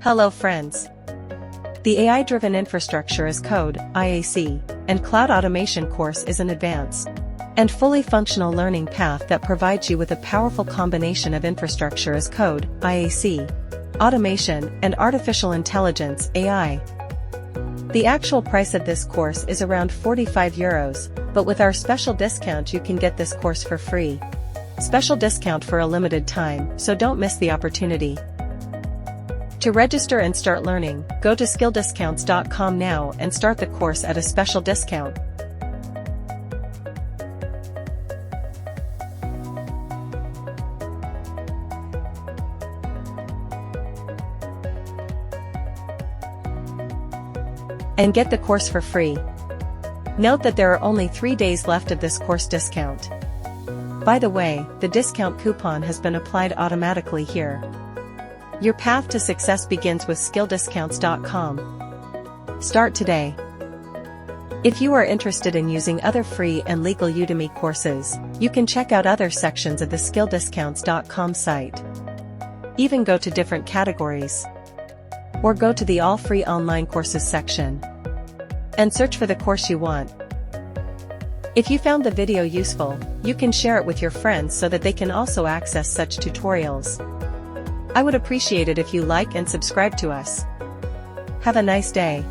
Hello friends. The AI-driven infrastructure as code, IaC, and cloud automation course is an advanced and fully functional learning path that provides you with a powerful combination of infrastructure as code, IaC, automation, and artificial intelligence, AI. The actual price of this course is around €45, but with our special discount you can get this course for free. Special discount for a limited time, so don't miss the opportunity. To register and start learning, go to skilldiscounts.com now and start the course at a special discount. And get the course for free. Note that there are only 3 days left of this course discount. By the way, the discount coupon has been applied automatically here. Your path to success begins with skilldiscounts.com. Start today. If you are interested in using other free and legal Udemy courses, you can check out other sections of the skilldiscounts.com site. Even go to different categories. Or go to the all free online courses section and search for the course you want. If you found the video useful, you can share it with your friends so that they can also access such tutorials. I would appreciate it if you like and subscribe to us. Have a nice day.